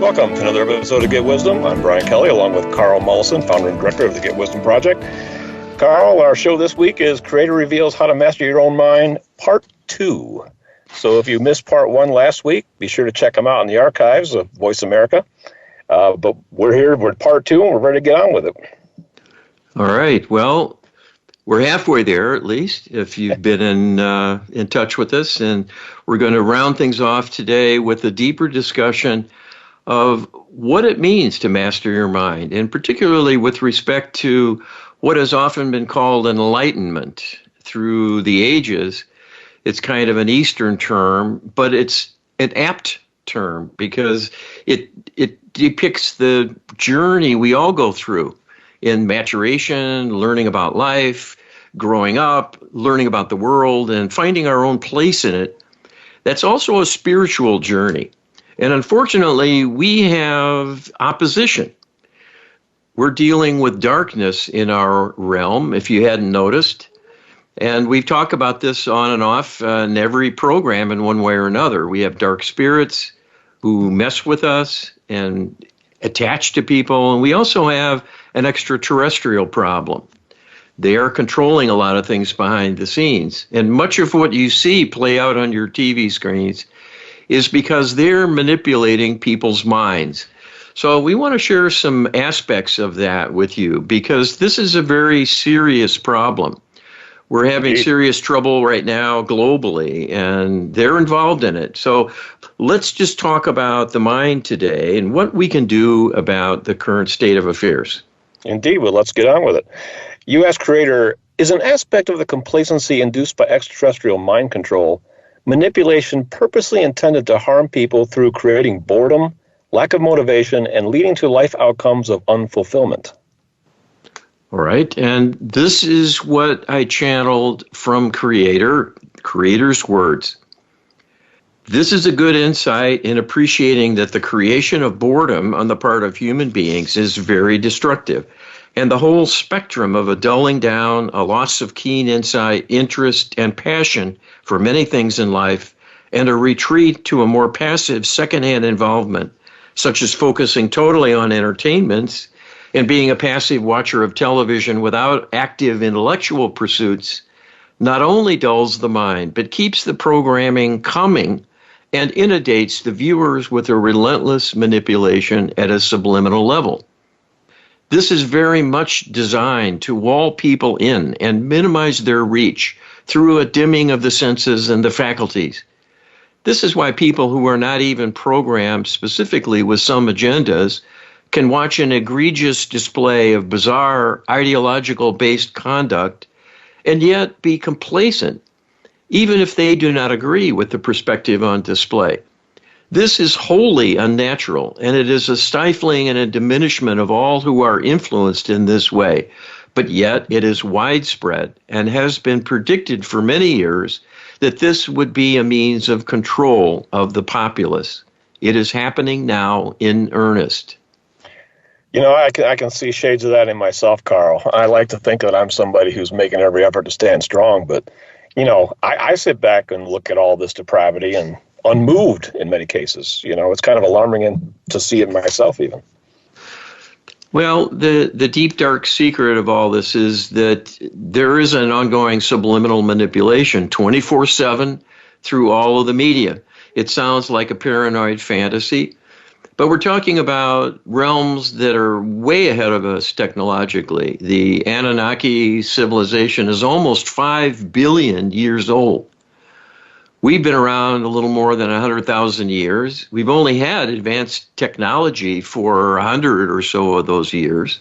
Welcome to another episode of Get Wisdom. I'm Brian Kelly, along with Carl Mollison, founder and director of the Get Wisdom Project. Carl, our show this week is Creator Reveals How to Master Your Own Mind, Part 2. So if you missed Part 1 last week, be sure to check them out in the archives of Voice America. But we're here, we're Part 2, and we're ready to get on with it. All right. Well, we're halfway there, at least, if you've been in touch with us. And we're going to round things off today with a deeper discussion of what it means to master your mind, and particularly with respect to what has often been called enlightenment through the ages. It's kind of an Eastern term, but it's an apt term because it depicts the journey we all go through in maturation, learning about life, growing up, learning about the world, and finding our own place in it. That's also a spiritual journey. And unfortunately, we have opposition. We're dealing with darkness in our realm, if you hadn't noticed. And we've talked about this on and off in every program in one way or another. We have dark spirits who mess with us and attach to people. And we also have an extraterrestrial problem. They are controlling a lot of things behind the scenes. And much of what you see play out on your TV screens is because they're manipulating people's minds. So we want to share some aspects of that with you because this is a very serious problem. We're having serious trouble right now globally, and they're involved in it. So let's just talk about the mind today and what we can do about the current state of affairs. Indeed. Well, let's get on with it. You asked Creator, is an aspect of the complacency induced by extraterrestrial mind control manipulation purposely intended to harm people through creating boredom, lack of motivation, and leading to life outcomes of unfulfillment? All right, and this is what I channeled from Creator's words. This is a good insight in appreciating that the creation of boredom on the part of human beings is very destructive. And the whole spectrum of a dulling down, a loss of keen insight, interest, and passion for many things in life, and a retreat to a more passive secondhand involvement, such as focusing totally on entertainments and being a passive watcher of television without active intellectual pursuits, not only dulls the mind, but keeps the programming coming and inundates the viewers with a relentless manipulation at a subliminal level. This is very much designed to wall people in and minimize their reach through a dimming of the senses and the faculties. This is why people who are not even programmed specifically with some agendas can watch an egregious display of bizarre ideological-based conduct and yet be complacent, even if they do not agree with the perspective on display. This is wholly unnatural, and it is a stifling and a diminishment of all who are influenced in this way. But yet it is widespread and has been predicted for many years that this would be a means of control of the populace. It is happening now in earnest. You know, I can see shades of that in myself, Carl. I like to think that I'm somebody who's making every effort to stand strong, but, you know, I sit back and look at all this depravity and unmoved in many cases. You know, it's kind of alarming to see it myself even. Well, the deep, dark secret of all this is that there is an ongoing subliminal manipulation 24/7 through all of the media. It sounds like a paranoid fantasy, but we're talking about realms that are way ahead of us technologically. The Anunnaki civilization is almost 5 billion years old. We've been around a little more than 100,000 years. We've only had advanced technology for 100 or so of those years.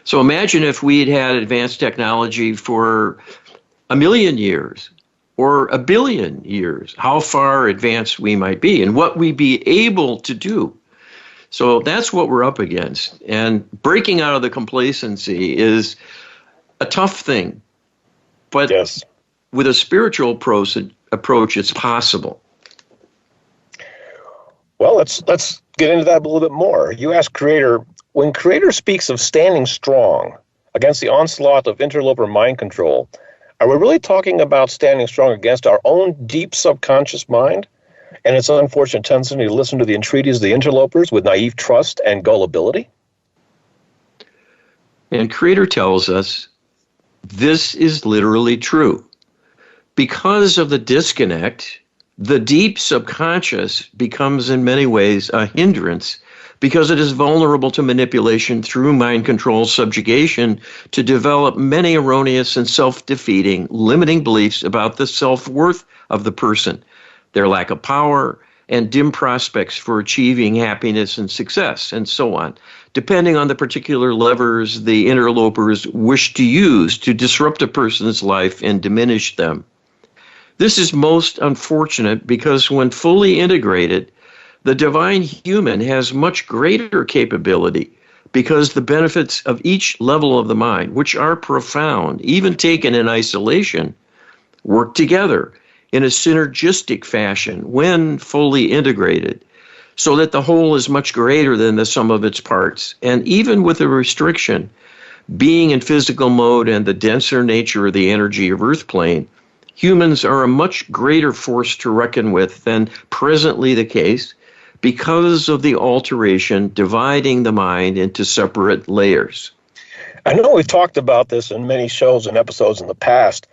So imagine if we'd had advanced technology for 1,000,000 years or 1,000,000,000 years, how far advanced we might be and what we'd be able to do. So that's what we're up against. And breaking out of the complacency is a tough thing. But yes, with a spiritual approach, it's possible. Well, let's get into that a little bit more. You asked Creator, when Creator speaks of standing strong against the onslaught of interloper mind control, are we really talking about standing strong against our own deep subconscious mind? and its unfortunate tendency to listen to the entreaties of the interlopers with naive trust and gullibility? And Creator tells us this is literally true. Because of the disconnect, the deep subconscious becomes in many ways a hindrance because it is vulnerable to manipulation through mind control subjugation to develop many erroneous and self-defeating, limiting beliefs about the self-worth of the person, their lack of power, and dim prospects for achieving happiness and success, and so on, depending on the particular levers the interlopers wish to use to disrupt a person's life and diminish them. This is most unfortunate because when fully integrated, the divine human has much greater capability because the benefits of each level of the mind, which are profound, even taken in isolation, work together in a synergistic fashion when fully integrated, so that the whole is much greater than the sum of its parts. And even with a restriction, being in physical mode and the denser nature of the energy of Earth plane, humans are a much greater force to reckon with than presently the case because of the alteration dividing the mind into separate layers. I know we've talked about this in many shows and episodes in the past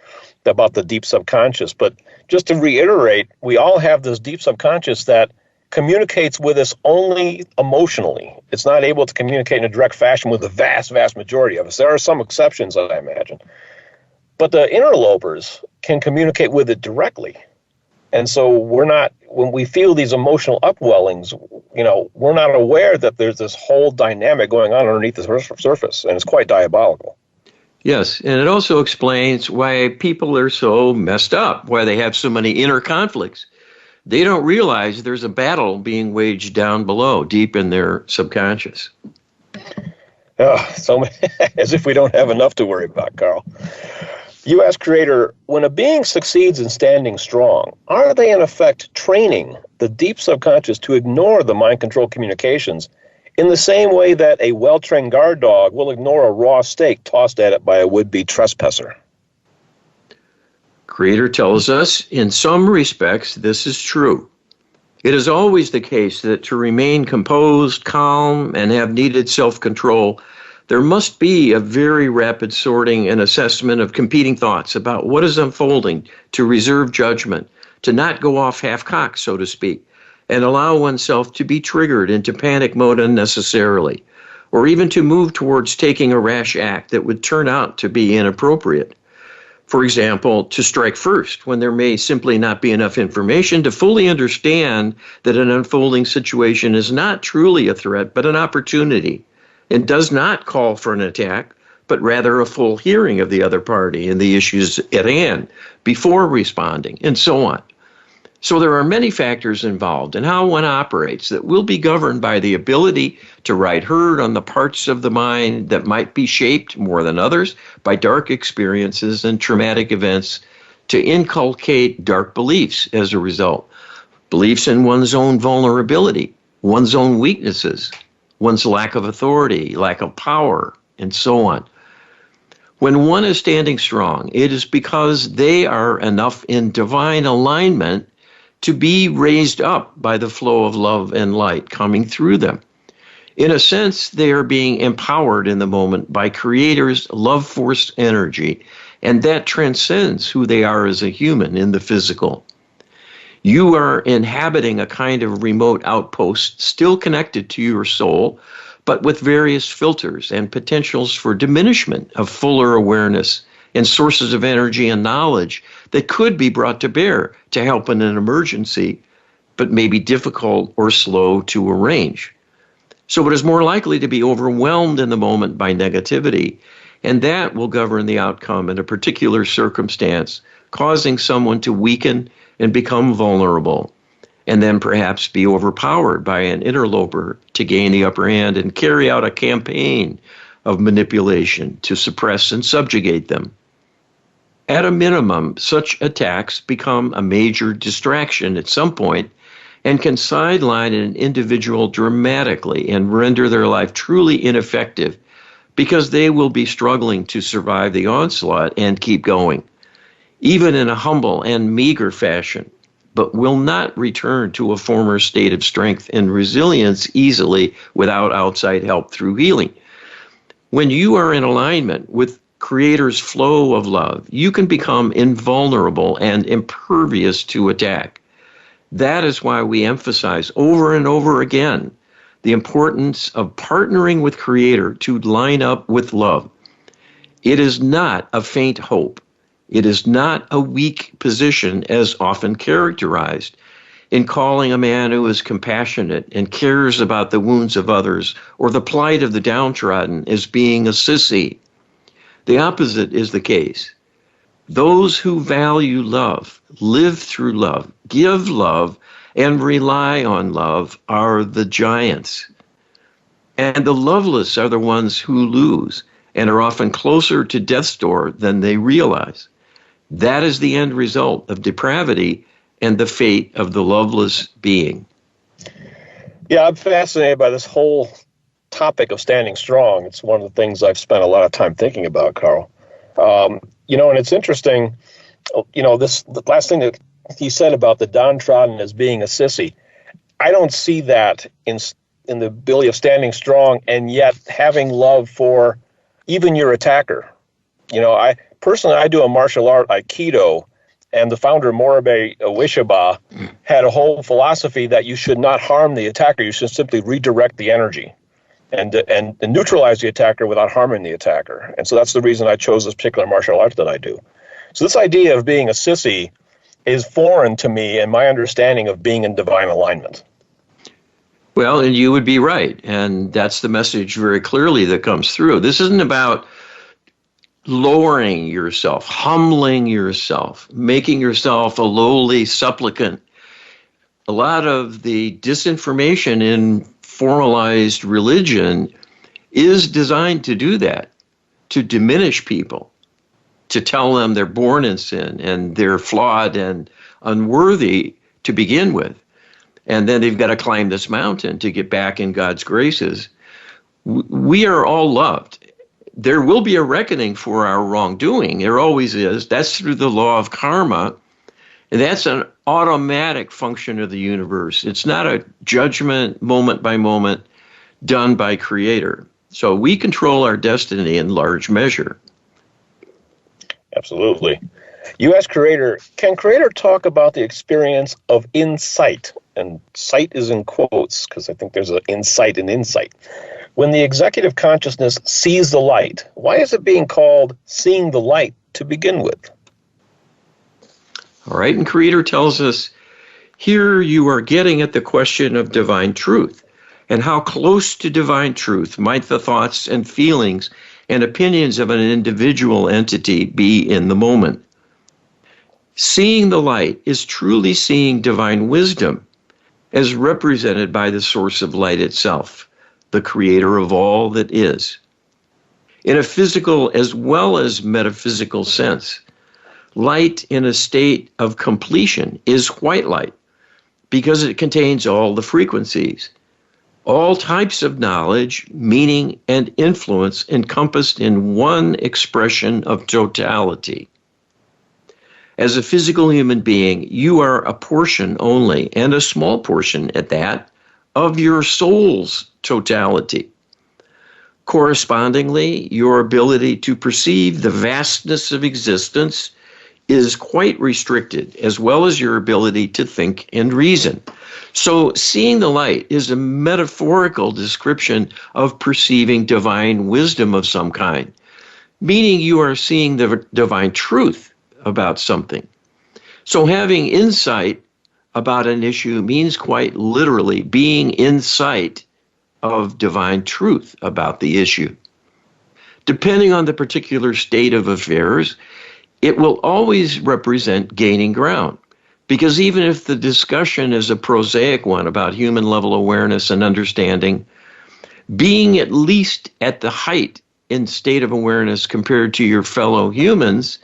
about the deep subconscious, but just to reiterate, we all have this deep subconscious that communicates with us only emotionally. It's not able to communicate in a direct fashion with the vast, vast majority of us. There are some exceptions, I imagine. But the interlopers can communicate with it directly. And so when we feel these emotional upwellings, we're not aware that there's this whole dynamic going on underneath the surface, and it's quite diabolical. Yes, and it also explains why people are so messed up, why they have so many inner conflicts. They don't realize there's a battle being waged down below, deep in their subconscious. So as if we don't have enough to worry about, Carl. You ask Creator, when a being succeeds in standing strong, are they in effect training the deep subconscious to ignore the mind-controlled communications in the same way that a well-trained guard dog will ignore a raw steak tossed at it by a would-be trespasser? Creator tells us, in some respects, this is true. It is always the case that to remain composed, calm, and have needed self-control, there must be a very rapid sorting and assessment of competing thoughts about what is unfolding to reserve judgment, to not go off half-cocked, so to speak, and allow oneself to be triggered into panic mode unnecessarily, or even to move towards taking a rash act that would turn out to be inappropriate. For example, to strike first when there may simply not be enough information to fully understand that an unfolding situation is not truly a threat but an opportunity, and does not call for an attack, but rather a full hearing of the other party and the issues at hand before responding, and so on. So there are many factors involved in how one operates that will be governed by the ability to ride herd on the parts of the mind that might be shaped more than others by dark experiences and traumatic events, to inculcate dark beliefs as a result. Beliefs in one's own vulnerability, one's own weaknesses, one's lack of authority, lack of power, and so on. When one is standing strong, it is because they are enough in divine alignment to be raised up by the flow of love and light coming through them. In a sense, they are being empowered in the moment by Creator's love force energy, and that transcends who they are as a human in the physical. You are inhabiting a kind of remote outpost still connected to your soul, but with various filters and potentials for diminishment of fuller awareness and sources of energy and knowledge that could be brought to bear to help in an emergency, but may be difficult or slow to arrange. So it is more likely to be overwhelmed in the moment by negativity, and that will govern the outcome in a particular circumstance, causing someone to weaken and become vulnerable, and then perhaps be overpowered by an interloper to gain the upper hand and carry out a campaign of manipulation to suppress and subjugate them. At a minimum, such attacks become a major distraction at some point and can sideline an individual dramatically and render their life truly ineffective because they will be struggling to survive the onslaught and keep going, even in a humble and meager fashion. but will not return to a former state of strength and resilience easily without outside help through healing. When you are in alignment with Creator's flow of love, you can become invulnerable and impervious to attack. That is why we emphasize over and over again the importance of partnering with Creator to line up with love. It is not a faint hope. It is not a weak position as often characterized in calling a man who is compassionate and cares about the wounds of others or the plight of the downtrodden as being a sissy. The opposite is the case. Those who value love, live through love, give love, and rely on love are the giants. And the loveless are the ones who lose and are often closer to death's door than they realize. That is the end result of depravity and the fate of the loveless being. Yeah, I'm fascinated by this whole topic of standing strong. It's one of the things I've spent a lot of time thinking about, Carl. And it's interesting, the last thing that he said about the downtrodden as being a sissy. I don't see that in the ability of standing strong and yet having love for even your attacker. I do a martial art, Aikido, and the founder, Moribe Ueshiba, had a whole philosophy that you should not harm the attacker. You should simply redirect the energy and neutralize the attacker without harming the attacker. And so that's the reason I chose this particular martial art that I do. So this idea of being a sissy is foreign to me and my understanding of being in divine alignment. Well, and you would be right. And that's the message very clearly that comes through. This isn't about lowering yourself, humbling yourself, making yourself a lowly supplicant. A lot of the disinformation in formalized religion is designed to do that, to diminish people, to tell them they're born in sin and they're flawed and unworthy to begin with. And then they've got to climb this mountain to get back in God's graces. We are all loved. There will be a reckoning for our wrongdoing. There always is. That's through the law of karma. And that's an automatic function of the universe. It's not a judgment moment by moment done by Creator. So we control our destiny in large measure. Absolutely. You asked Creator, can Creator talk about the experience of insight? And sight is in quotes because I think there's an insight in insight. When the executive consciousness sees the light, why is it being called seeing the light to begin with? All right, and Creator tells us, here you are getting at the question of divine truth, and how close to divine truth might the thoughts and feelings and opinions of an individual entity be in the moment. Seeing the light is truly seeing divine wisdom, as represented by the source of light itself, the Creator of all that is. In a physical as well as metaphysical sense, light in a state of completion is white light because it contains all the frequencies, all types of knowledge, meaning, and influence encompassed in one expression of totality. As a physical human being, you are a portion only, and a small portion at that, of your soul's totality. Correspondingly, your ability to perceive the vastness of existence is quite restricted, as well as your ability to think and reason. So seeing the light is a metaphorical description of perceiving divine wisdom of some kind, meaning you are seeing the divine truth about something. So having insight about an issue means quite literally being in sight of divine truth about the issue. Depending on the particular state of affairs, it will always represent gaining ground. Because even if the discussion is a prosaic one about human level awareness and understanding, being at least at the height in state of awareness compared to your fellow humans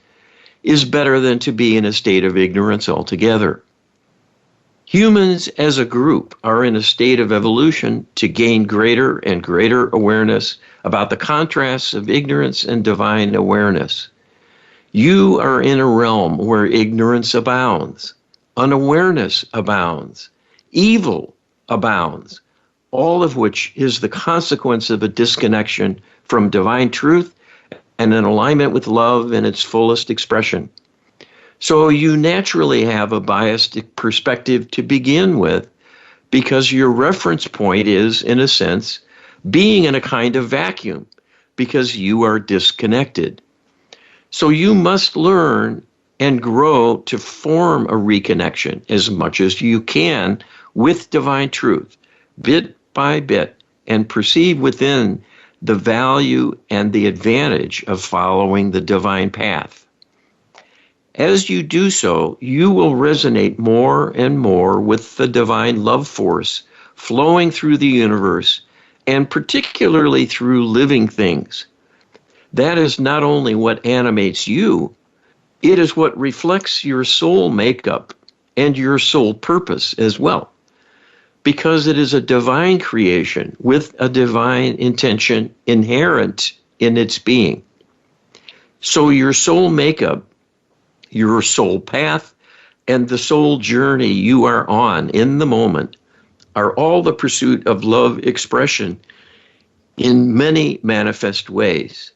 is better than to be in a state of ignorance altogether. Humans as a group are in a state of evolution to gain greater and greater awareness about the contrasts of ignorance and divine awareness. You are in a realm where ignorance abounds, unawareness abounds, evil abounds, all of which is the consequence of a disconnection from divine truth and an alignment with love in its fullest expression. So you naturally have a biased perspective to begin with because your reference point is, in a sense, being in a kind of vacuum because you are disconnected. So you must learn and grow to form a reconnection as much as you can with divine truth, bit by bit, and perceive within the value and the advantage of following the divine path. As you do so, you will resonate more and more with the divine love force flowing through the universe, and particularly through living things. That is not only what animates you, it is what reflects your soul makeup and your soul purpose as well, because it is a divine creation with a divine intention inherent in its being. So your soul makeup, your soul path, and the soul journey you are on in the moment are all the pursuit of love expression in many manifest ways.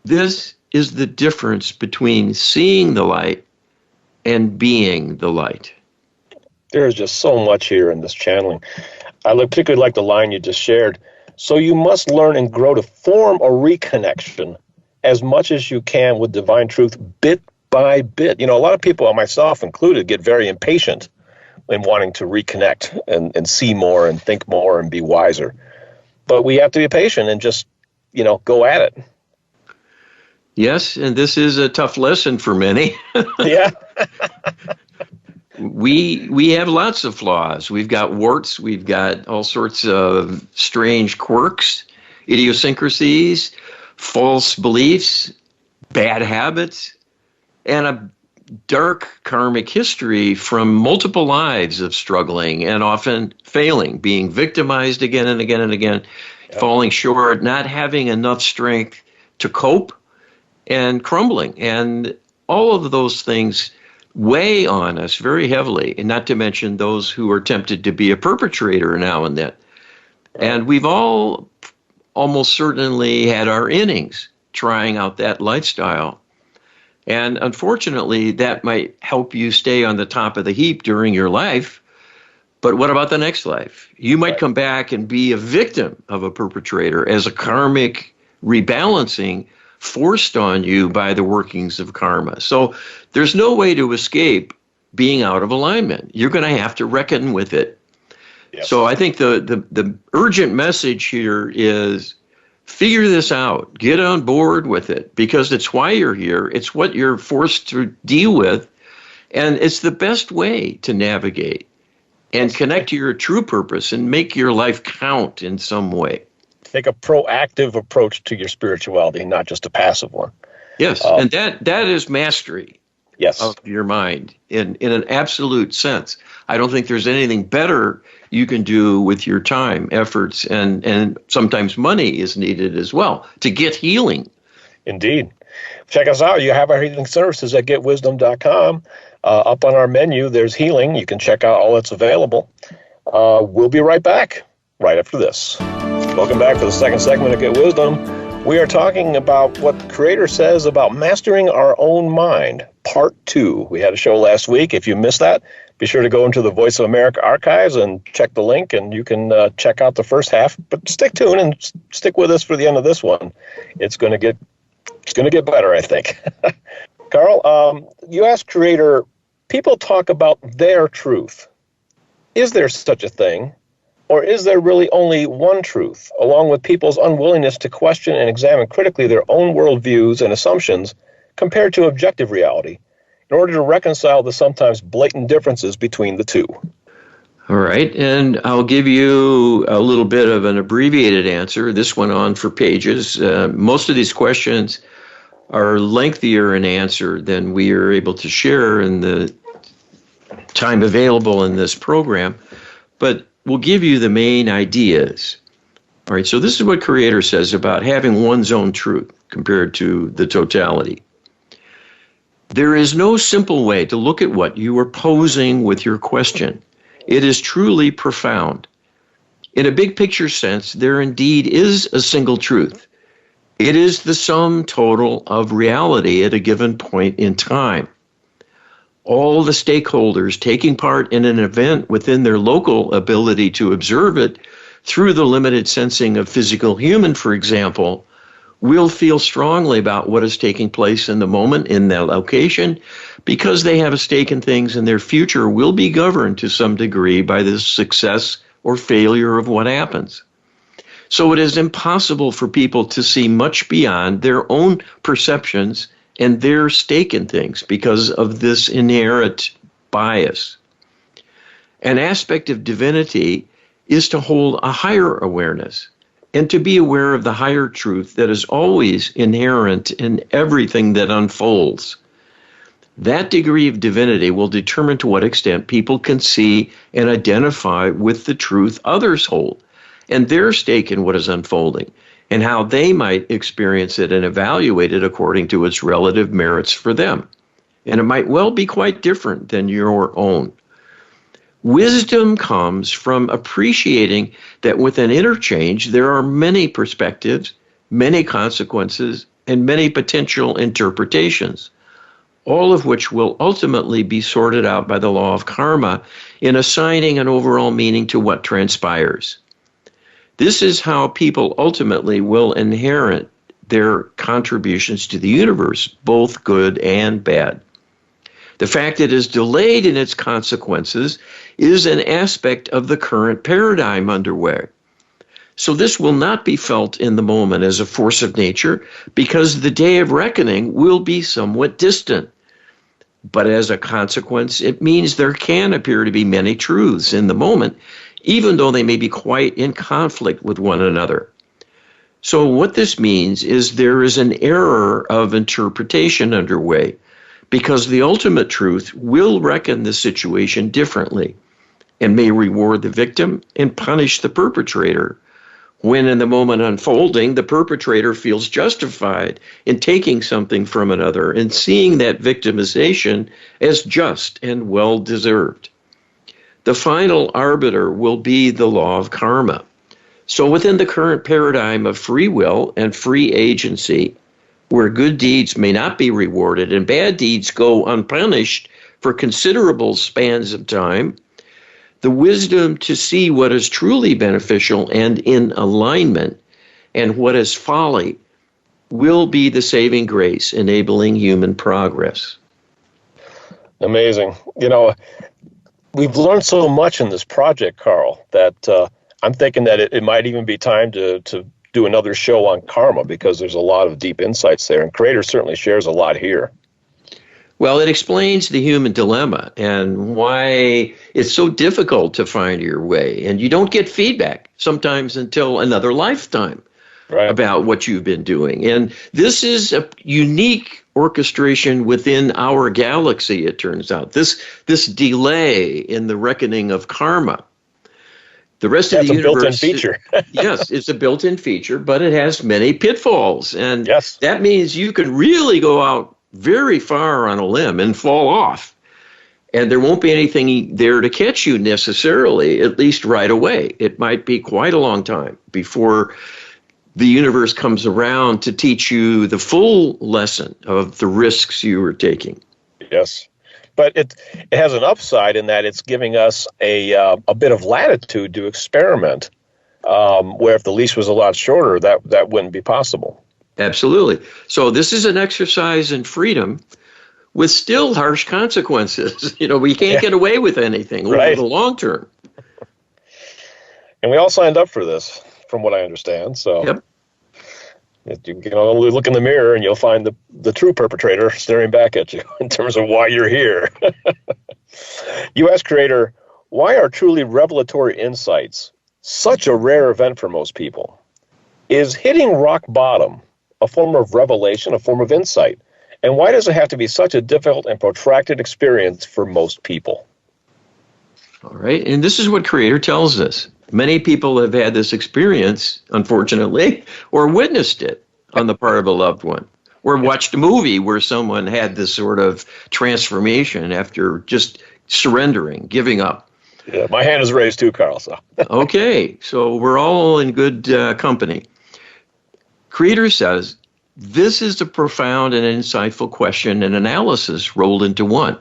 This is the difference between seeing the light and being the light. There is just so much here in this channeling. I particularly like the line you just shared. So you must learn and grow to form a reconnection as much as you can with divine truth, bit by bit. You know, a lot of people, myself included, get very impatient in wanting to reconnect and see more and think more and be wiser. But we have to be patient and just, go at it. Yes, and this is a tough lesson for many. Yeah. We have lots of flaws. We've got warts. We've got all sorts of strange quirks, idiosyncrasies, false beliefs, bad habits, and a dark karmic history from multiple lives of struggling and often failing, being victimized again and again and again, falling short, not having enough strength to cope, and crumbling. And all of those things weigh on us very heavily, and not to mention those who are tempted to be a perpetrator now and then. And we've all almost certainly had our innings trying out that lifestyle. And unfortunately, that might help you stay on the top of the heap during your life. But what about the next life? You might come back and be a victim of a perpetrator as a karmic rebalancing forced on you by the workings of karma. So there's no way to escape being out of alignment. You're going to have to reckon with it. Yes. So I think the urgent message here is figure this out. Get on board with it, because it's why you're here. It's what you're forced to deal with. And it's the best way to navigate and connect to your true purpose and make your life count in some way. Take a proactive approach to your spirituality, not just a passive one. Yes, and that is mastery of your mind in an absolute sense. I don't think there's anything better you can do with your time, efforts, and sometimes money is needed as well to get healing. Indeed. Check us out. You have our healing services at getwisdom.com. Up on our menu, there's healing. You can check out all that's available. We'll be right back right after this. Welcome back to the second segment of Get Wisdom. We are talking about what Creator says about mastering our own mind, part 2. We had a show last week. If you missed that, be sure to go into the Voice of America archives and check the link, and you can check out the first half. But stick tuned and stick with us for the end of this one. It's going to get better, I think. Carl, you asked Creator, people talk about their truth. Is there such a thing? Or is there really only one truth, along with people's unwillingness to question and examine critically their own worldviews and assumptions compared to objective reality, in order to reconcile the sometimes blatant differences between the two? All right, and I'll give you a little bit of an abbreviated answer. This went on for pages. Most of these questions are lengthier in answer than we are able to share in the time available in this program, but we'll give you the main ideas. All right, so this is what Creator says about having one's own truth compared to the totality. There is no simple way to look at what you are posing with your question. It is truly profound. In a big picture sense, there indeed is a single truth. It is the sum total of reality at a given point in time. All the stakeholders taking part in an event within their local ability to observe it through the limited sensing of physical human, for example, will feel strongly about what is taking place in the moment in that location because they have a stake in things and their future will be governed to some degree by the success or failure of what happens. So it is impossible for people to see much beyond their own perceptions and their stake in things because of this inherent bias. An aspect of divinity is to hold a higher awareness and to be aware of the higher truth that is always inherent in everything that unfolds. That degree of divinity will determine to what extent people can see and identify with the truth others hold and their stake in what is unfolding, and how they might experience it and evaluate it according to its relative merits for them. And it might well be quite different than your own. Wisdom comes from appreciating that with an interchange, there are many perspectives, many consequences, and many potential interpretations, all of which will ultimately be sorted out by the law of karma in assigning an overall meaning to what transpires. This is how people ultimately will inherit their contributions to the universe, both good and bad. The fact it is delayed in its consequences is an aspect of the current paradigm underway. So this will not be felt in the moment as a force of nature because the day of reckoning will be somewhat distant. But as a consequence, it means there can appear to be many truths in the moment, even though they may be quite in conflict with one another. So what this means is there is an error of interpretation underway because the ultimate truth will reckon the situation differently and may reward the victim and punish the perpetrator, when in the moment unfolding, the perpetrator feels justified in taking something from another and seeing that victimization as just and well-deserved. The final arbiter will be the law of karma. So within the current paradigm of free will and free agency, where good deeds may not be rewarded and bad deeds go unpunished for considerable spans of time, the wisdom to see what is truly beneficial and in alignment and what is folly will be the saving grace enabling human progress. Amazing. We've learned so much in this project, Carl, that I'm thinking that it might even be time to do another show on karma because there's a lot of deep insights there, and Creator certainly shares a lot here. Well, it explains the human dilemma and why it's so difficult to find your way, and you don't get feedback sometimes until another lifetime about what you've been doing. And this is a unique orchestration within our galaxy, it turns out. This delay in the reckoning of karma. The rest of the universe, built-in feature. Yes, it's a built-in feature, but it has many pitfalls. And that means you can really go out very far on a limb and fall off. And there won't be anything there to catch you necessarily, at least right away. It might be quite a long time before the universe comes around to teach you the full lesson of the risks you were taking. Yes. But it has an upside in that it's giving us a bit of latitude to experiment, where if the leash was a lot shorter, that wouldn't be possible. Absolutely. So this is an exercise in freedom with still harsh consequences. We can't get away with anything over the long term. And we all signed up for this, from what I understand. So you can only look in the mirror and you'll find the true perpetrator staring back at you in terms of why you're here. You ask Creator, why are truly revelatory insights such a rare event for most people? Is hitting rock bottom a form of revelation, a form of insight? And why does it have to be such a difficult and protracted experience for most people? All right. And this is what Creator tells us. Many people have had this experience, unfortunately, or witnessed it on the part of a loved one. or watched a movie where someone had this sort of transformation after just surrendering, giving up. Yeah, my hand is raised too, Carl. So Okay, so we're all in good company. Creator says, this is a profound and insightful question and analysis rolled into one.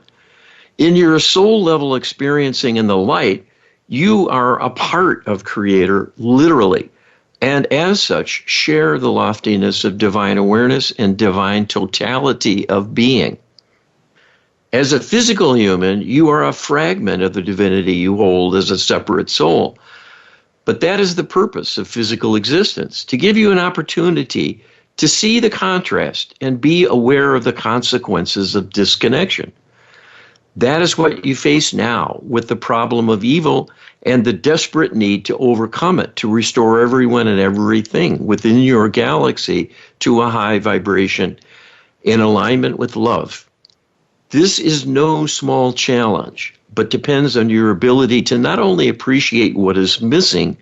In your soul level experiencing in the light, you are a part of Creator, literally, and as such, share the loftiness of divine awareness and divine totality of being. As a physical human, you are a fragment of the divinity you hold as a separate soul. But that is the purpose of physical existence, to give you an opportunity to see the contrast and be aware of the consequences of disconnection. That is what you face now with the problem of evil and the desperate need to overcome it, to restore everyone and everything within your galaxy to a high vibration in alignment with love. This is no small challenge, but depends on your ability to not only appreciate what is missing,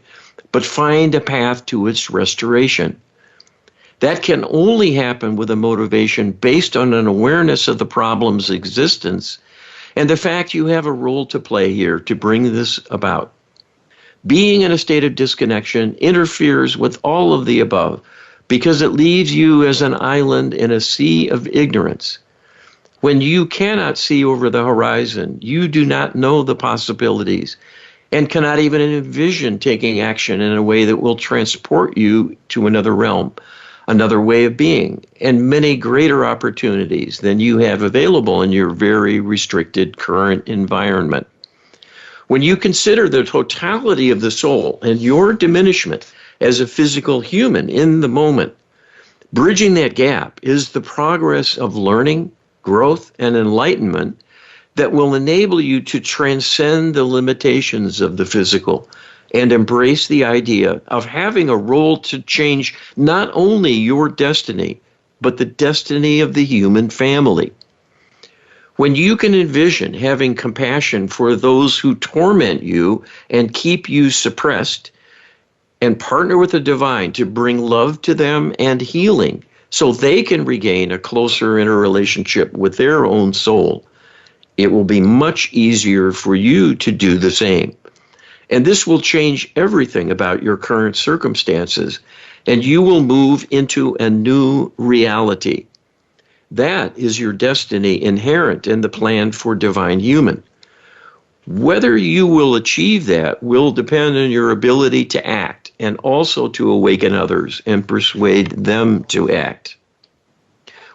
but find a path to its restoration. That can only happen with a motivation based on an awareness of the problem's existence and the fact you have a role to play here to bring this about. Being in a state of disconnection interferes with all of the above because it leaves you as an island in a sea of ignorance. When you cannot see over the horizon, you do not know the possibilities and cannot even envision taking action in a way that will transport you to another realm, another way of being, and many greater opportunities than you have available in your very restricted current environment. When you consider the totality of the soul and your diminishment as a physical human in the moment, bridging that gap is the progress of learning, growth, and enlightenment that will enable you to transcend the limitations of the physical and embrace the idea of having a role to change not only your destiny, but the destiny of the human family. When you can envision having compassion for those who torment you and keep you suppressed, and partner with the divine to bring love to them and healing, so they can regain a closer interrelationship with their own soul, it will be much easier for you to do the same. And this will change everything about your current circumstances, and you will move into a new reality. That is your destiny inherent in the plan for divine human. Whether you will achieve that will depend on your ability to act and also to awaken others and persuade them to act.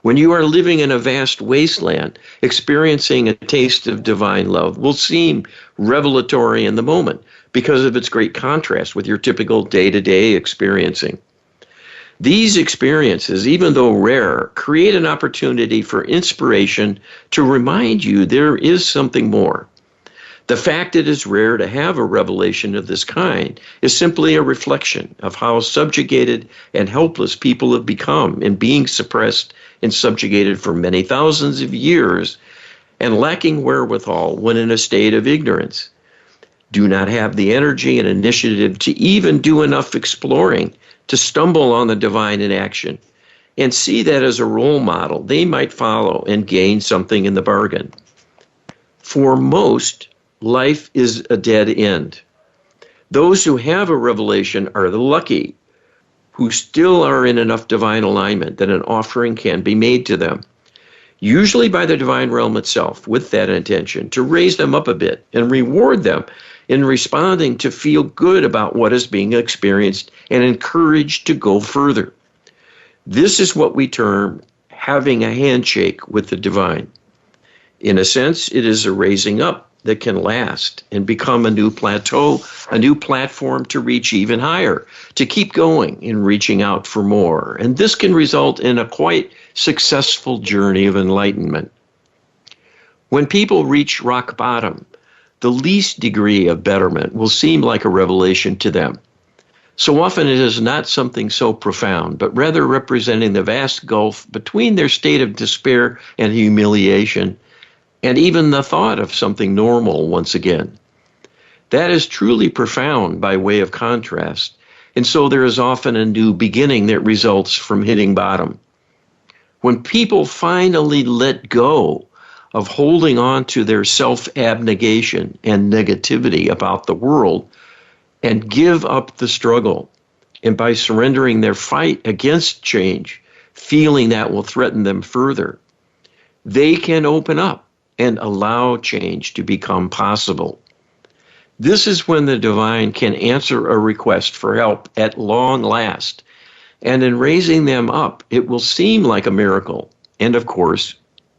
When you are living in a vast wasteland, experiencing a taste of divine love will seem revelatory in the moment because of its great contrast with your typical day-to-day experiencing. These experiences, even though rare, create an opportunity for inspiration to remind you there is something more. The fact it is rare to have a revelation of this kind is simply a reflection of how subjugated and helpless people have become in being suppressed and subjugated for many thousands of years and lacking wherewithal when in a state of ignorance. Do not have the energy and initiative to even do enough exploring to stumble on the divine in action and see that as a role model they might follow and gain something in the bargain. For most, life is a dead end. Those who have a revelation are the lucky, who still are in enough divine alignment that an offering can be made to them, usually by the divine realm itself, with that intention to raise them up a bit and reward them in responding to feel good about what is being experienced and encouraged to go further. This is what we term having a handshake with the divine. In a sense, it is a raising up that can last and become a new plateau, a new platform to reach even higher, to keep going and reaching out for more. And this can result in a quite successful journey of enlightenment. When people reach rock bottom, the least degree of betterment will seem like a revelation to them. So often it is not something so profound, but rather representing the vast gulf between their state of despair and humiliation and even the thought of something normal once again. That is truly profound by way of contrast, and so there is often a new beginning that results from hitting bottom. When people finally let go of holding on to their self-abnegation and negativity about the world and give up the struggle, and by surrendering their fight against change, feeling that will threaten them further, they can open up and allow change to become possible. This is when the divine can answer a request for help at long last. And in raising them up, it will seem like a miracle. And of course,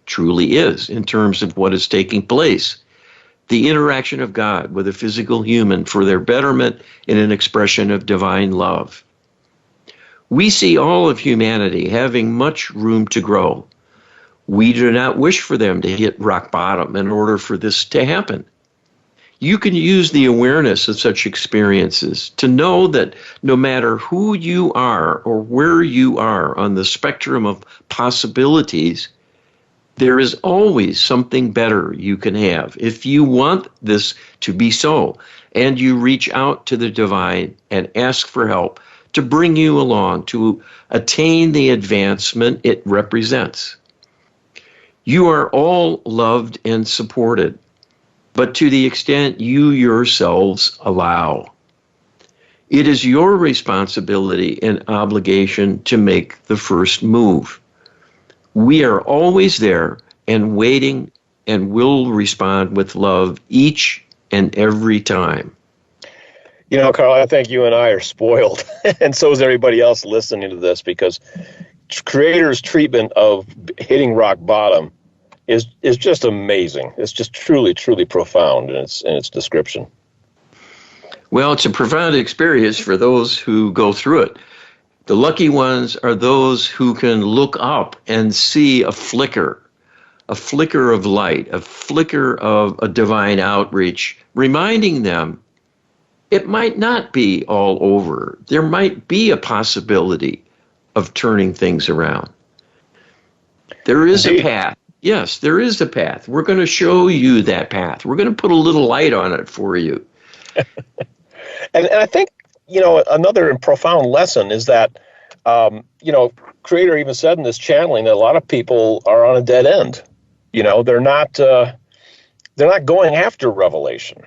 truly is in terms of what is taking place. The interaction of God with a physical human for their betterment in an expression of divine love. We see all of humanity having much room to grow. We do not wish for them to hit rock bottom in order for this to happen. You can use the awareness of such experiences to know that no matter who you are or where you are on the spectrum of possibilities, there is always something better you can have if you want this to be so, and you reach out to the divine and ask for help to bring you along to attain the advancement it represents. You are all loved and supported, but to the extent you yourselves allow. It is your responsibility and obligation to make the first move. We are always there and waiting and will respond with love each and every time. You know, Carl, I think you and I are spoiled, and so is everybody else listening to this, because Creator's treatment of hitting rock bottom is just amazing. It's just truly, truly profound in its description. Well, it's a profound experience for those who go through it. The lucky ones are those who can look up and see a flicker of light, a flicker of a divine outreach, reminding them it might not be all over. There might be a possibility of turning things around. There is a path. Yes, there is a path. We're going to show you that path. We're going to put a little light on it for you. And I think, another profound lesson is that, Creator even said in this channeling that a lot of people are on a dead end. They're not going after revelation.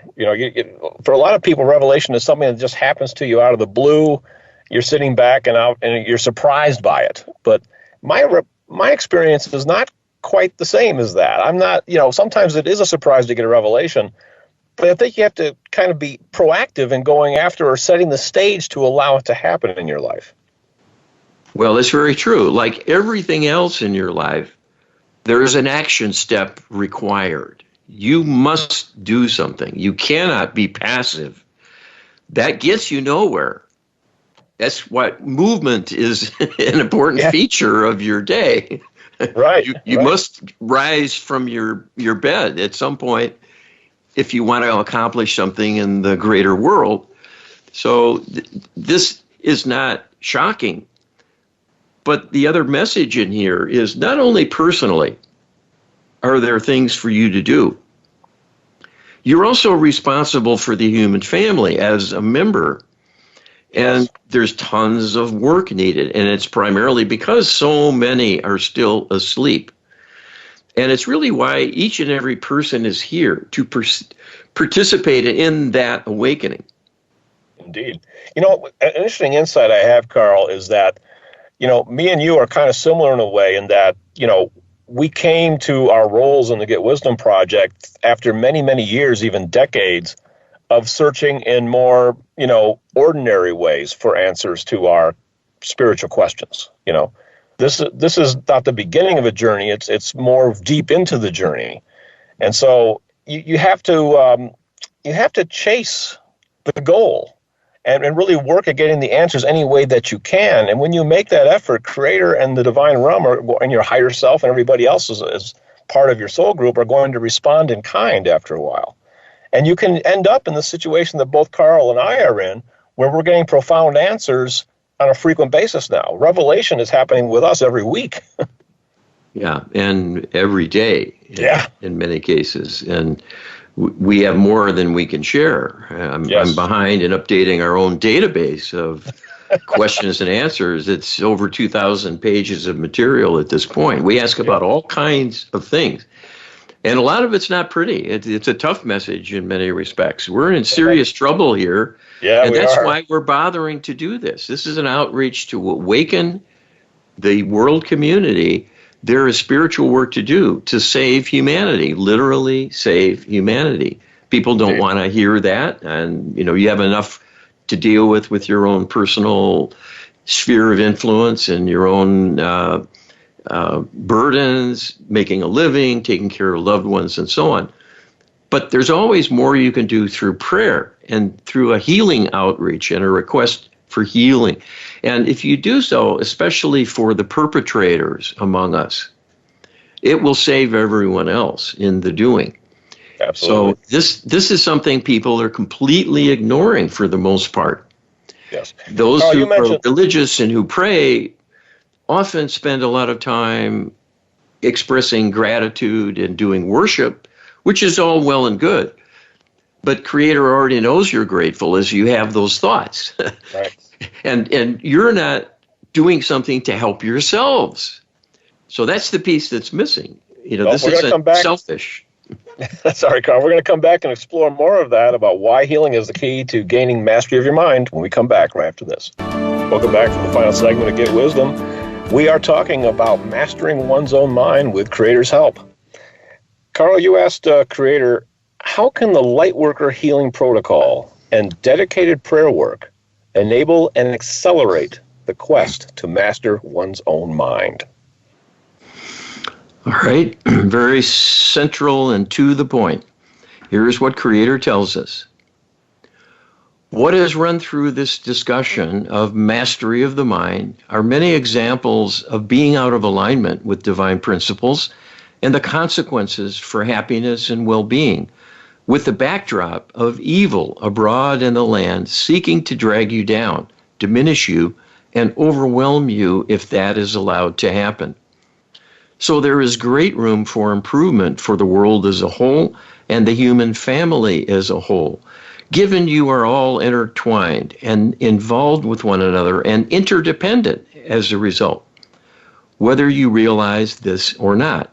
For a lot of people, revelation is something that just happens to you out of the blue. You're sitting back and you're surprised by it. But my experience is not quite the same as that. I'm not, sometimes it is a surprise to get a revelation, but I think you have to kind of be proactive in going after or setting the stage to allow it to happen in your life. Well, it's very true. Like everything else in your life, there is an action step required. You must do something. You cannot be passive. That gets you nowhere. That's what movement is an important feature of your day. Right. You must rise from your bed at some point if you want to accomplish something in the greater world. So this is not shocking. But the other message in here is not only personally are there things for you to do, you're also responsible for the human family as a member. And there's tons of work needed, and it's primarily because so many are still asleep. And it's really why each and every person is here to participate in that awakening. Indeed. An interesting insight I have, Carl, is that, me and you are kind of similar in a way in that, we came to our roles in the Get Wisdom Project after many, many years, even decades, of searching in more, ordinary ways for answers to our spiritual questions. This is not the beginning of a journey. It's more deep into the journey, and so you have to chase the goal and really work at getting the answers any way that you can. And when you make that effort, Creator and the divine realm and your higher self and everybody else as part of your soul group are going to respond in kind after a while. And you can end up in the situation that both Carl and I are in, where we're getting profound answers on a frequent basis now. Revelation is happening with us every week. Yeah, and every day in many cases. And we have more than we can share. I'm behind in updating our own database of questions and answers. It's over 2,000 pages of material at this point. We ask about all kinds of things. And a lot of it's not pretty. It's a tough message in many respects. We're in serious trouble here. Yeah, and we that's are. why we're bothering to do this. This is an outreach to awaken the world community. There is spiritual work to do to save humanity, literally save humanity. People don't want to hear that. And, you have enough to deal with your own personal sphere of influence and your own burdens, making a living, taking care of loved ones, and so on. But there's always more you can do through prayer and through a healing outreach and a request for healing. And if you do so, especially for the perpetrators among us, it will save everyone else in the doing. Absolutely. So this is something people are completely ignoring for the most part. Yes. Those who are religious and who pray often spend a lot of time expressing gratitude and doing worship, which is all well and good. But Creator already knows you're grateful as you have those thoughts. Right. and you're not doing something to help yourselves. So that's the piece that's missing. This isn't selfish. Sorry, Carl. We're going to come back and explore more of that about why healing is the key to gaining mastery of your mind when we come back right after this. Welcome back to the final segment of Get Wisdom. We are talking about mastering one's own mind with Creator's help. Carl, you asked Creator, how can the Lightworker Healing Protocol and dedicated prayer work enable and accelerate the quest to master one's own mind? All right, very central and to the point. Here's what Creator tells us. What has run through this discussion of mastery of the mind are many examples of being out of alignment with divine principles and the consequences for happiness and well-being, with the backdrop of evil abroad in the land seeking to drag you down, diminish you, and overwhelm you if that is allowed to happen. So there is great room for improvement for the world as a whole and the human family as a whole, given you are all intertwined and involved with one another and interdependent as a result, whether you realize this or not.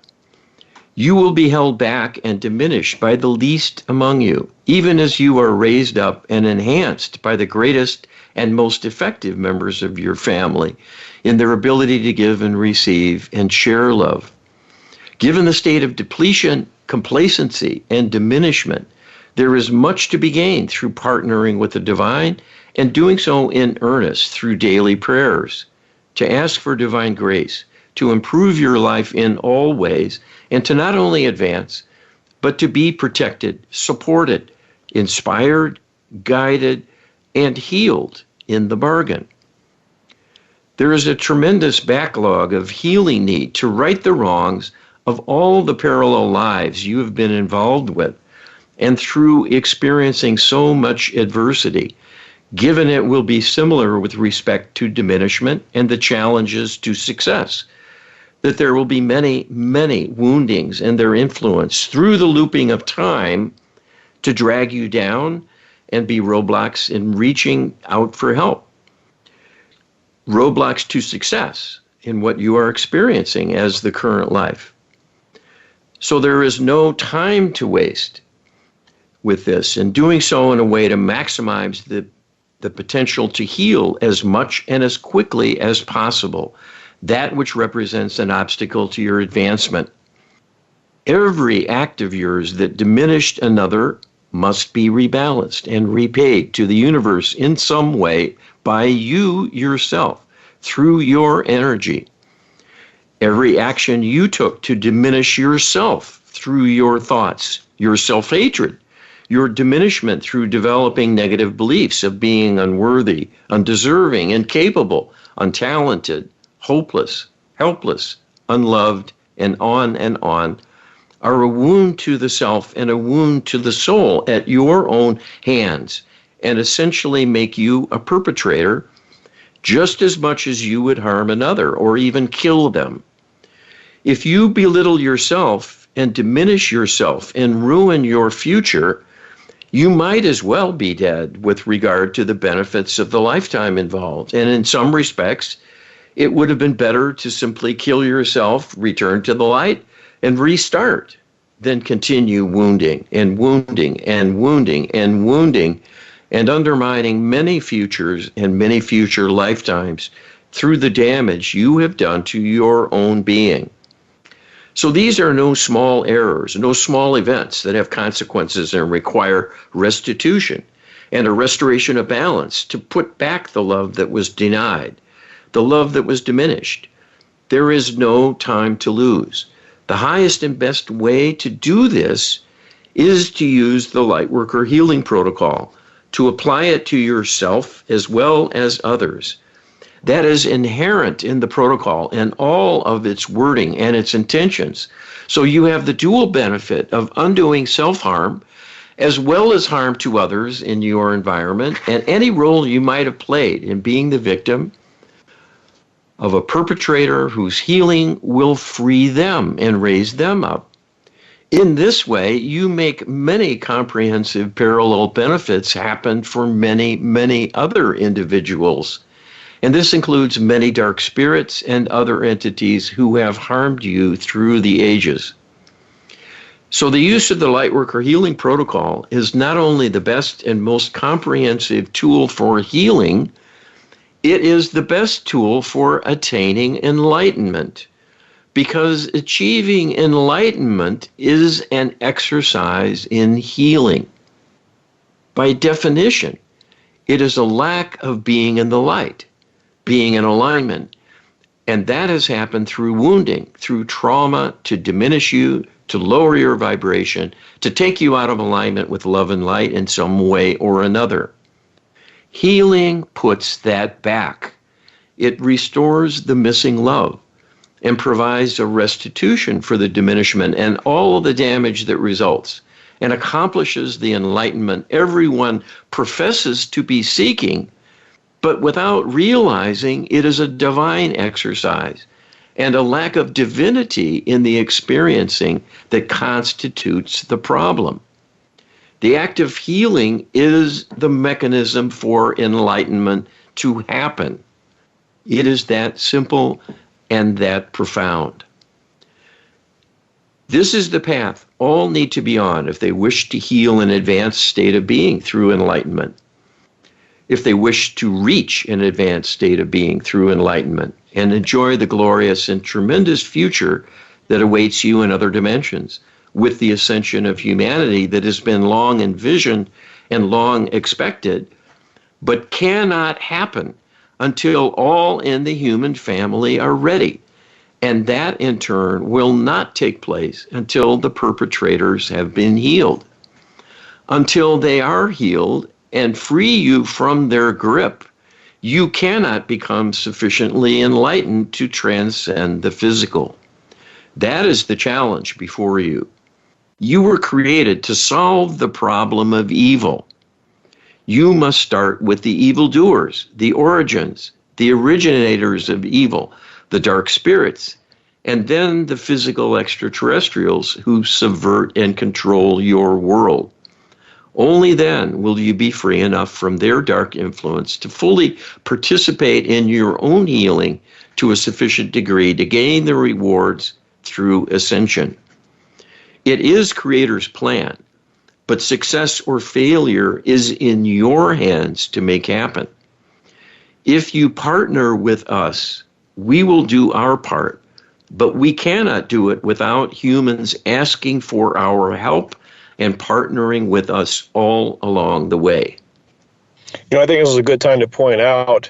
You will be held back and diminished by the least among you, even as you are raised up and enhanced by the greatest and most effective members of your family in their ability to give and receive and share love. Given the state of depletion, complacency, and diminishment, there is much to be gained through partnering with the divine and doing so in earnest through daily prayers, to ask for divine grace, to improve your life in all ways, and to not only advance, but to be protected, supported, inspired, guided, and healed in the bargain. There is a tremendous backlog of healing need to right the wrongs of all the parallel lives you have been involved with, and through experiencing so much adversity, given it will be similar with respect to diminishment and the challenges to success, that there will be many, many woundings and their influence through the looping of time to drag you down and be roadblocks in reaching out for help. Roadblocks to success in what you are experiencing as the current life. So there is no time to waste with this, and doing so in a way to maximize the potential to heal as much and as quickly as possible, that which represents an obstacle to your advancement. Every act of yours that diminished another must be rebalanced and repaid to the universe in some way by you yourself, through your energy. Every action you took to diminish yourself through your thoughts, your self-hatred, your diminishment through developing negative beliefs of being unworthy, undeserving, incapable, untalented, hopeless, helpless, unloved, and on, are a wound to the self and a wound to the soul at your own hands, and essentially make you a perpetrator just as much as you would harm another or even kill them. If you belittle yourself and diminish yourself and ruin your future, You might as well be dead with regard to the benefits of the lifetime involved. And in some respects, it would have been better to simply kill yourself, return to the light, and restart than continue wounding and wounding and wounding and wounding and undermining many futures and many future lifetimes through the damage you have done to your own being. So these are no small errors, no small events that have consequences and require restitution and a restoration of balance to put back the love that was denied, the love that was diminished. There is no time to lose. The highest and best way to do this is to use the Lightworker Healing Protocol, to apply it to yourself as well as others. That is inherent in the protocol and all of its wording and its intentions. So you have the dual benefit of undoing self-harm as well as harm to others in your environment and any role you might have played in being the victim of a perpetrator whose healing will free them and raise them up. In this way, you make many comprehensive parallel benefits happen for many, many other individuals. And this includes many dark spirits and other entities who have harmed you through the ages. So the use of the Lightworker Healing Protocol is not only the best and most comprehensive tool for healing, it is the best tool for attaining enlightenment, because achieving enlightenment is an exercise in healing. By definition, it is a lack of being in the light, being in alignment. And that has happened through wounding, through trauma to diminish you, to lower your vibration, to take you out of alignment with love and light in some way or another. Healing puts that back. It restores the missing love and provides a restitution for the diminishment and all the damage that results, and accomplishes the enlightenment everyone professes to be seeking, but without realizing it is a divine exercise and a lack of divinity in the experiencing that constitutes the problem. The act of healing is the mechanism for enlightenment to happen. It is that simple and that profound. This is the path all need to be on if they wish to heal an advanced state of being through enlightenment, if they wish to reach an advanced state of being through enlightenment and enjoy the glorious and tremendous future that awaits you in other dimensions, with the ascension of humanity that has been long envisioned and long expected, but cannot happen until all in the human family are ready. And that, in turn, will not take place until the perpetrators have been healed. Until they are healed and free you from their grip, you cannot become sufficiently enlightened to transcend the physical. That is the challenge before you. You were created to solve the problem of evil. You must start with the evildoers, the origins, the originators of evil, the dark spirits, and then the physical extraterrestrials who subvert and control your world. Only then will you be free enough from their dark influence to fully participate in your own healing to a sufficient degree to gain the rewards through ascension. It is Creator's plan, but success or failure is in your hands to make happen. If you partner with us, we will do our part, but we cannot do it without humans asking for our help and partnering with us all along the way. I think this is a good time to point out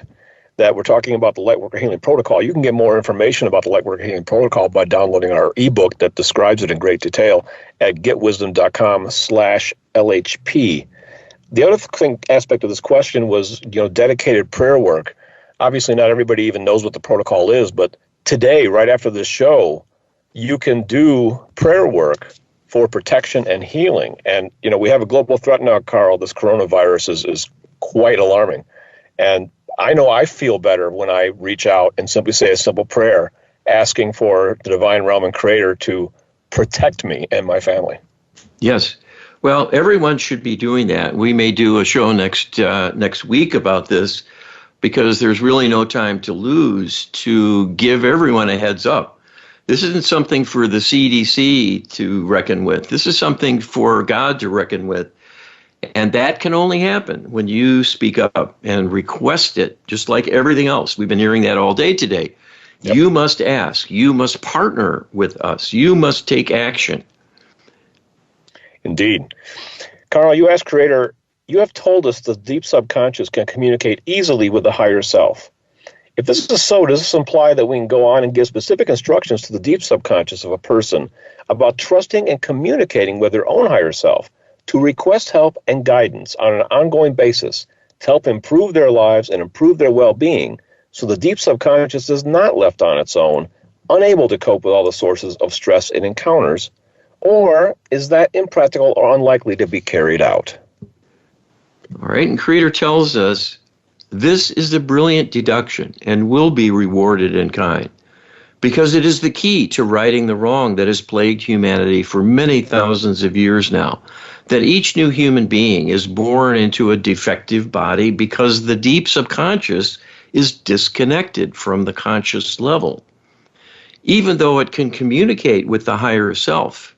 that we're talking about the Lightworker Healing Protocol. You can get more information about the Lightworker Healing Protocol by downloading our ebook that describes it in great detail at getwisdom.com/LHP. The other aspect of this question was, dedicated prayer work. Obviously, not everybody even knows what the protocol is, but today, right after this show, you can do prayer work for protection and healing. And, we have a global threat now, Carl. This coronavirus is quite alarming. And I know I feel better when I reach out and simply say a simple prayer, asking for the divine realm and creator to protect me and my family. Yes. Well, everyone should be doing that. We may do a show next week about this because there's really no time to lose to give everyone a heads up. This isn't something for the CDC to reckon with. This is something for God to reckon with. And that can only happen when you speak up and request it, just like everything else. We've been hearing that all day today. Yep. You must ask. You must partner with us. You must take action. Indeed. Carl, you asked Creator, you have told us the deep subconscious can communicate easily with the higher self. If this is so, does this imply that we can go on and give specific instructions to the deep subconscious of a person about trusting and communicating with their own higher self to request help and guidance on an ongoing basis to help improve their lives and improve their well-being so the deep subconscious is not left on its own, unable to cope with all the sources of stress it encounters? Or is that impractical or unlikely to be carried out? All right, and Creator tells us this is a brilliant deduction and will be rewarded in kind because it is the key to righting the wrong that has plagued humanity for many thousands of years now, that each new human being is born into a defective body because the deep subconscious is disconnected from the conscious level. Even though it can communicate with the higher self,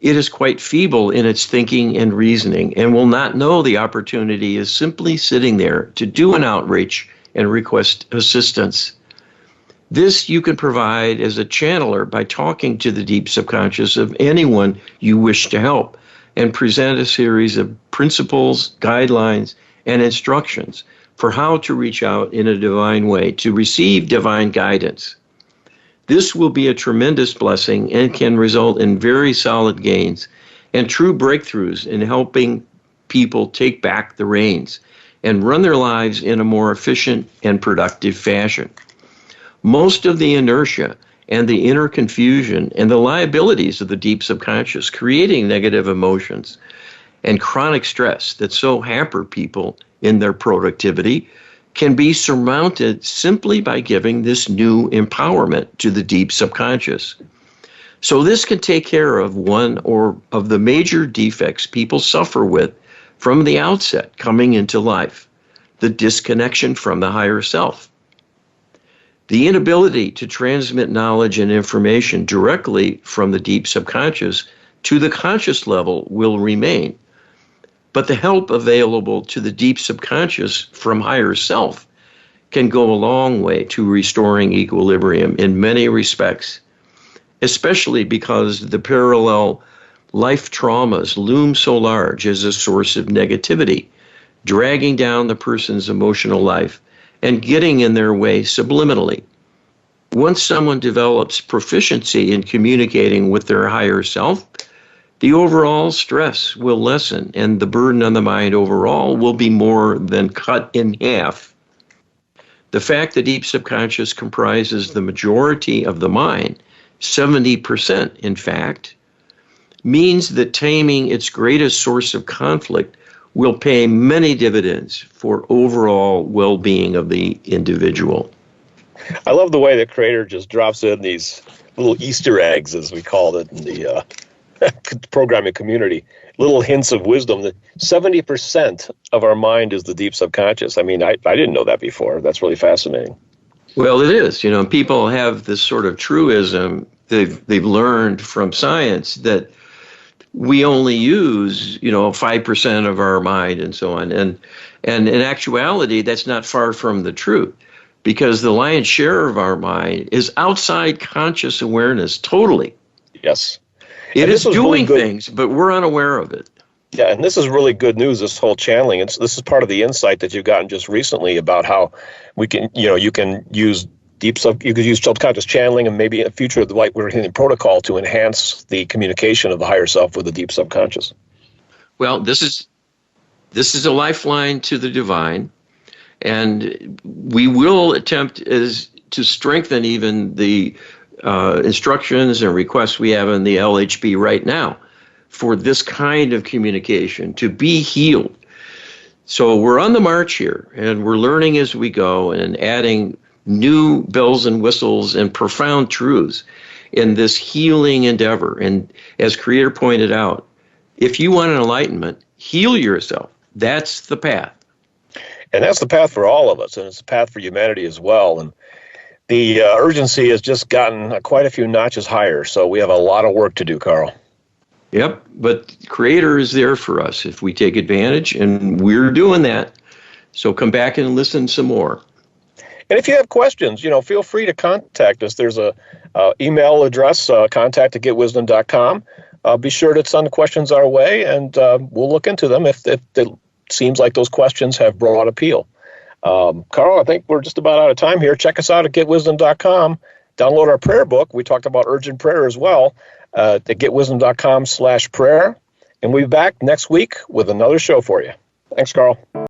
it is quite feeble in its thinking and reasoning and will not know the opportunity is simply sitting there to do an outreach and request assistance. This you can provide as a channeler by talking to the deep subconscious of anyone you wish to help and present a series of principles, guidelines, and instructions for how to reach out in a divine way to receive divine guidance. This will be a tremendous blessing and can result in very solid gains and true breakthroughs in helping people take back the reins and run their lives in a more efficient and productive fashion. Most of the inertia and the inner confusion and the liabilities of the deep subconscious creating negative emotions and chronic stress that so hamper people in their productivity can be surmounted simply by giving this new empowerment to the deep subconscious. So this can take care of one or of the major defects people suffer with from the outset coming into life, the disconnection from the higher self. The inability to transmit knowledge and information directly from the deep subconscious to the conscious level will remain. But the help available to the deep subconscious from higher self can go a long way to restoring equilibrium in many respects, especially because the parallel life traumas loom so large as a source of negativity, dragging down the person's emotional life and getting in their way subliminally. Once someone develops proficiency in communicating with their higher self, the overall stress will lessen and the burden on the mind overall will be more than cut in half. The fact the deep subconscious comprises the majority of the mind, 70% in fact, means that taming its greatest source of conflict will pay many dividends for overall well-being of the individual. I love the way the Creator just drops in these little Easter eggs, as we called it in the programming community, little hints of wisdom. That 70% of our mind is the deep subconscious. I mean, I didn't know that before. That's really fascinating. Well, it is. You know, people have this sort of truism they've learned from science that we only use, 5% of our mind and so on. And in actuality, that's not far from the truth, because the lion's share of our mind is outside conscious awareness totally. Yes. It is doing really things, but we're unaware of it. Yeah, and this is really good news, this whole channeling. This is part of the insight that you've gotten just recently about how we can, you can use you could use subconscious channeling and maybe in the future, like we're in protocol to enhance the communication of the higher self with the deep subconscious. Well, this is a lifeline to the divine, and we will attempt to strengthen even the instructions and requests we have in the LHB right now for this kind of communication to be healed. So we're on the march here, and we're learning as we go and adding new bells and whistles and profound truths in this healing endeavor. And as Creator pointed out, If you want an enlightenment, heal yourself. That's the path. And that's the path for all of us, and it's the path for humanity as well. And the urgency has just gotten quite a few notches higher, so we have a lot of work to do, Carl. Yep, but Creator is there for us if we take advantage, and we're doing that. So come back and listen some more. And if you have questions, feel free to contact us. There's a email address, contact@getwisdom.com. Be sure to send the questions our way, and we'll look into them if it seems like those questions have broad appeal. Carl, I think we're just about out of time here. Check us out at getwisdom.com. Download our prayer book. We talked about urgent prayer as well at getwisdom.com/prayer. And we'll be back next week with another show for you. Thanks, Carl.